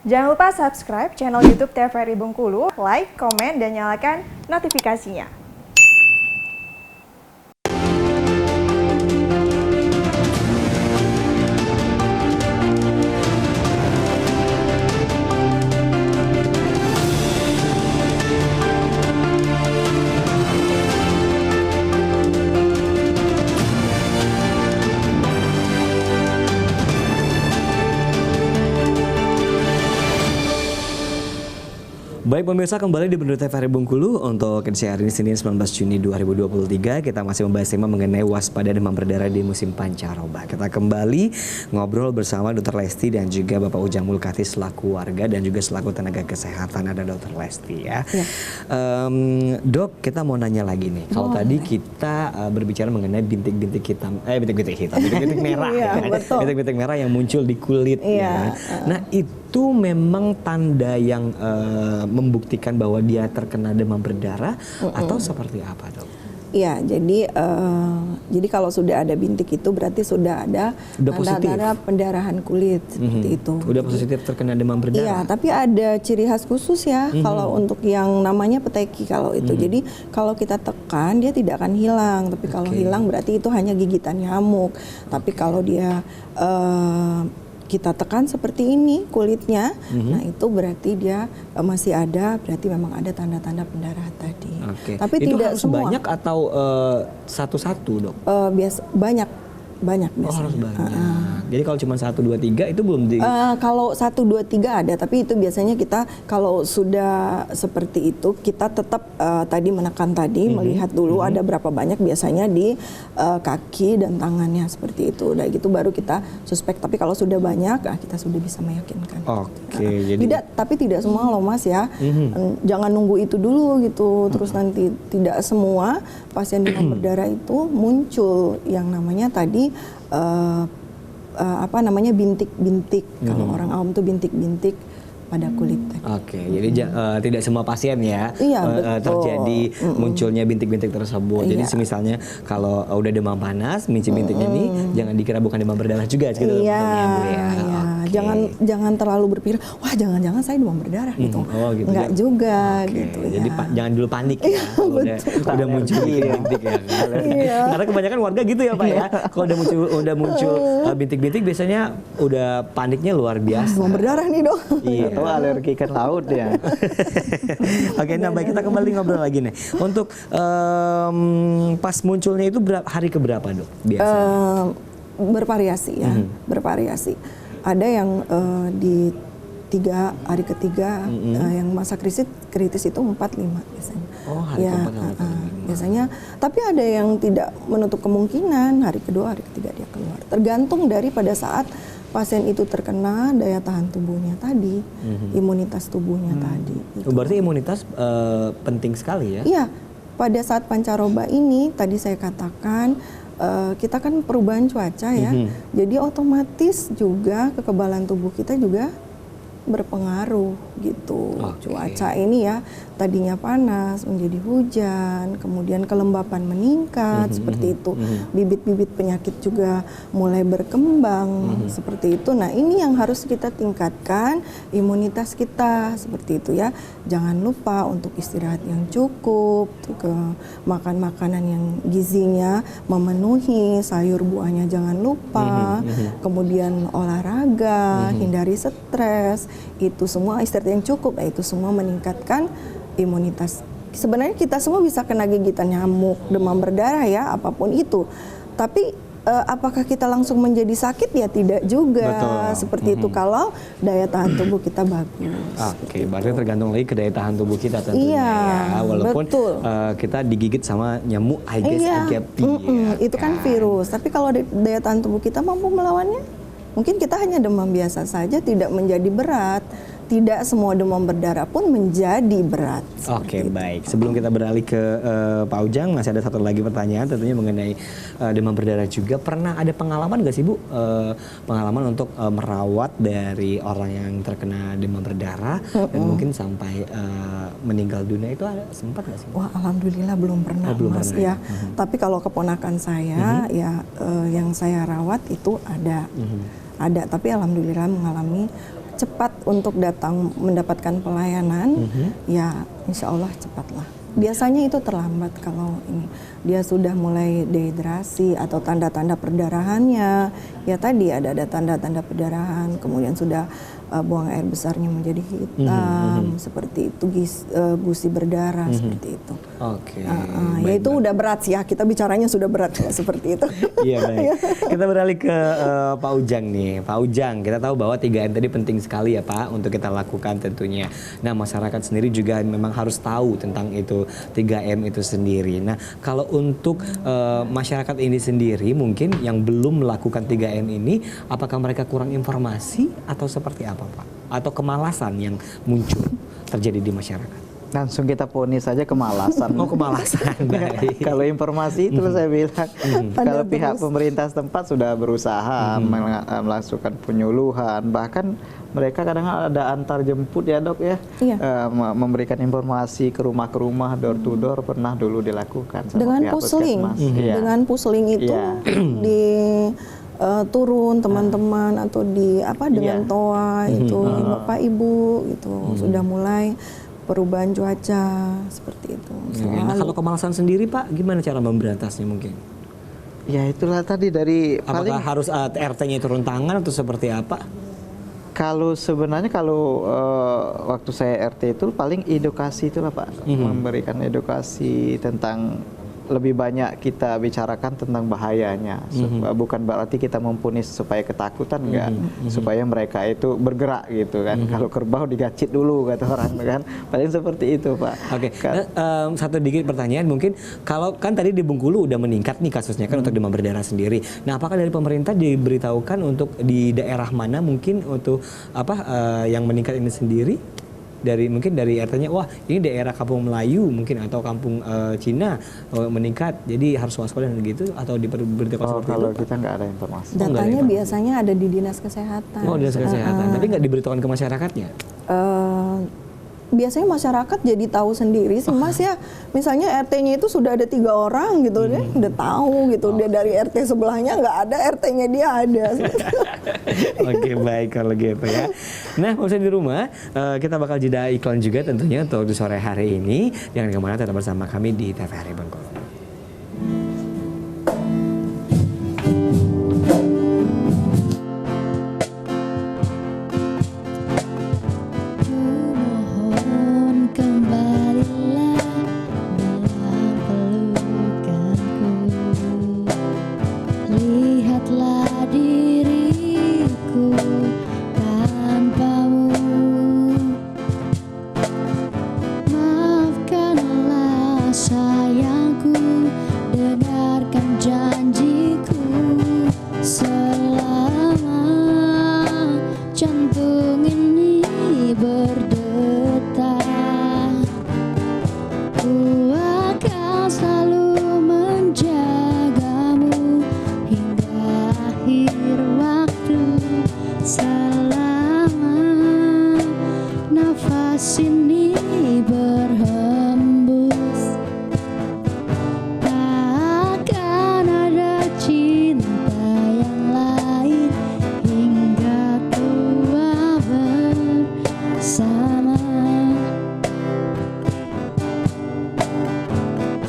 Jangan lupa subscribe channel YouTube TVRI Bengkulu, like, komen, dan nyalakan notifikasinya. Baik pemirsa, kembali di Bendera TVRI Bengkulu untuk edisi hari ini Senin 19 Juni 2023. Kita masih membahas tema mengenai waspada demam berdarah di musim pancaroba. Kita kembali ngobrol bersama Dr. Lesti dan juga Bapak Ujang Mulkati selaku warga dan juga selaku tenaga kesehatan. Ada Dr. Lesti ya. Dok, kita mau nanya lagi nih. Kalau tadi kita berbicara mengenai bintik-bintik hitam, bintik-bintik merah, bintik-bintik merah yang muncul di kulit. Ya. Nah itu memang tanda yang membuktikan bahwa dia terkena demam berdarah atau seperti apa, Dok? Iya, jadi kalau sudah ada bintik itu berarti sudah ada tanda-tanda pendarahan kulit seperti itu. Udah positif terkena demam berdarah. Iya, tapi ada ciri khas khusus ya kalau untuk yang namanya peteki kalau itu. Jadi kalau kita tekan dia tidak akan hilang, tapi kalau hilang berarti itu hanya gigitan nyamuk. Tapi kalau dia kita tekan seperti ini kulitnya, nah itu berarti dia masih ada, berarti memang ada tanda-tanda pendarahan tadi. Tapi itu tidak harus semua. Banyak atau satu-satu, Dok? Banyak biasanya. Oh, harus banyak. Jadi kalau cuma 1, 2, 3 itu belum di... Kalau 1, 2, 3 ada, tapi itu biasanya kita kalau sudah seperti itu kita tetap tadi menekan tadi, melihat dulu ada berapa banyak biasanya di kaki dan tangannya seperti itu. Udah gitu baru kita suspek. Tapi kalau sudah banyak, kita sudah bisa meyakinkan. Tapi tidak semua loh Mas ya. Jangan nunggu itu dulu gitu. Terus nanti tidak semua pasien demam berdarah itu muncul yang namanya tadi bintik-bintik. Kalau orang awam tuh bintik-bintik pada kulit. Jadi tidak semua pasien ya terjadi munculnya bintik-bintik tersebut. Jadi misalnya kalau udah demam panas, bintik-bintiknya ini jangan dikira bukan demam berdarah juga gitu. Jangan terlalu berpikir, wah jangan-jangan saya demam berdarah gitu. Enggak juga gitu. Jadi jangan dulu panik ya. Udah muncul bintik ya. Karena kebanyakan warga gitu ya Pak ya. Kalau udah muncul bintik-bintik biasanya udah paniknya luar biasa. Demam berdarah nih Dok. Iya. Atau alergi ikan laut ya. Nah baik, kita kembali ngobrol lagi nih. Untuk pas munculnya itu hari keberapa Dok biasanya? Bervariasi ya, bervariasi. Ada yang di hari ketiga, yang masa kritis itu 4-5 biasanya. Oh, hari keempat, biasanya. Tapi ada yang tidak menutup kemungkinan hari kedua, hari ketiga dia keluar. Tergantung dari pada saat pasien itu terkena daya tahan tubuhnya tadi, imunitas tubuhnya tadi. Gitu. Berarti imunitas penting sekali ya? Iya, pada saat pancaroba ini tadi saya katakan kita kan perubahan cuaca ya, jadi otomatis juga kekebalan tubuh kita juga berpengaruh gitu. Cuaca ini ya tadinya panas menjadi hujan, kemudian kelembapan meningkat seperti itu. Bibit-bibit penyakit juga mulai berkembang seperti itu. Nah, ini yang harus kita tingkatkan imunitas kita seperti itu ya. Jangan lupa untuk istirahat yang cukup, makan makanan yang gizinya memenuhi, sayur buahnya jangan lupa. Kemudian olahraga, hindari stres. Itu semua istirahat yang cukup, itu semua meningkatkan imunitas. Sebenarnya kita semua bisa kena gigitan nyamuk, demam berdarah ya, apapun itu. Tapi apakah kita langsung menjadi sakit? Ya tidak juga. Seperti itu kalau daya tahan tubuh kita bagus. Berarti tergantung lagi ke daya tahan tubuh kita tentunya ya. Walaupun kita digigit sama nyamuk Aedes aegypti. Itu kan virus. Tapi kalau daya tahan tubuh kita mampu melawannya, mungkin kita hanya demam biasa saja, tidak menjadi berat. Tidak semua demam berdarah pun menjadi berat. Baik. Sebelum kita beralih ke Pak Ujang, masih ada satu lagi pertanyaan tentunya mengenai demam berdarah juga. Pernah ada pengalaman nggak sih Bu, pengalaman untuk merawat dari orang yang terkena demam berdarah dan mungkin sampai meninggal dunia, itu ada sempat nggak sih? Wah, alhamdulillah belum pernah Mas ya. Tapi kalau keponakan saya yang saya rawat itu ada, tapi alhamdulillah mengalami cepat untuk datang mendapatkan pelayanan, ya insya Allah cepatlah. Biasanya itu terlambat kalau ini dia sudah mulai dehidrasi atau tanda-tanda perdarahannya. Ya tadi ada tanda-tanda perdarahan, kemudian sudah buang air besarnya menjadi hitam, seperti itu, gusi berdarah, seperti itu. Oke. Ya itu udah berat sih ya, kita bicaranya sudah berat kalau seperti itu. Iya baik. Kita beralih ke Pak Ujang nih. Pak Ujang, kita tahu bahwa 3M tadi penting sekali ya Pak untuk kita lakukan tentunya. Nah masyarakat sendiri juga memang harus tahu tentang itu 3M itu sendiri. Nah kalau untuk masyarakat ini sendiri mungkin yang belum melakukan 3M ini, apakah mereka kurang informasi atau seperti apa Pak? Atau kemalasan yang muncul terjadi di masyarakat? Langsung kita ponis saja kemalasan. Oh kemalasan, baik. Kalau informasi itu saya bilang, kalau pihak pemerintah setempat sudah berusaha melakukan penyuluhan, bahkan mereka kadang ada antar jemput ya dok ya, memberikan informasi ke rumah door to door pernah dulu dilakukan sama dengan pihak pusling, puskesmas. dengan pusling itu di turun teman-teman atau di dengan toa itu bapak ibu gitu sudah mulai perubahan cuaca seperti itu. Nah kalau kemalasan sendiri Pak, gimana cara memberantasnya mungkin? Ya itulah tadi dari apakah harus RT-nya turun tangan atau seperti apa? Kalau sebenarnya waktu saya RT itu paling edukasi itulah Pak, memberikan edukasi tentang lebih banyak kita bicarakan tentang bahayanya. Bukan berarti kita mempunis supaya ketakutan, enggak. Supaya mereka itu bergerak gitu kan. Kalau kerbau digacit dulu kata orang kan. Paling seperti itu Pak. Oke. Satu dikit pertanyaan mungkin, kalau kan tadi di Bengkulu udah meningkat nih kasusnya kan untuk demam berdarah sendiri. Nah apakah dari pemerintah diberitahukan untuk di daerah mana mungkin untuk yang meningkat ini sendiri? Mungkin dari RT-nya, wah ini daerah Kampung Melayu mungkin atau Kampung Cina meningkat, jadi harus waspada gitu, atau diberitakan seperti itu? Kalau kita nggak ada informasi. Datanya biasanya ada di dinas kesehatan. Oh dinas kesehatan, tapi nggak diberitakan ke masyarakatnya? Biasanya masyarakat jadi tahu sendiri sih Mas ya. Misalnya RT-nya itu sudah ada 3 orang gitu deh, udah tahu gitu. Dia dari RT sebelahnya nggak ada, RT-nya dia ada. Oke baik kalau gitu ya. Nah pemirsa di rumah, kita bakal jeda iklan juga tentunya untuk di sore hari ini. Jangan kemana, tetap bersama kami di TVRI Bengkulu. Selama nafas ini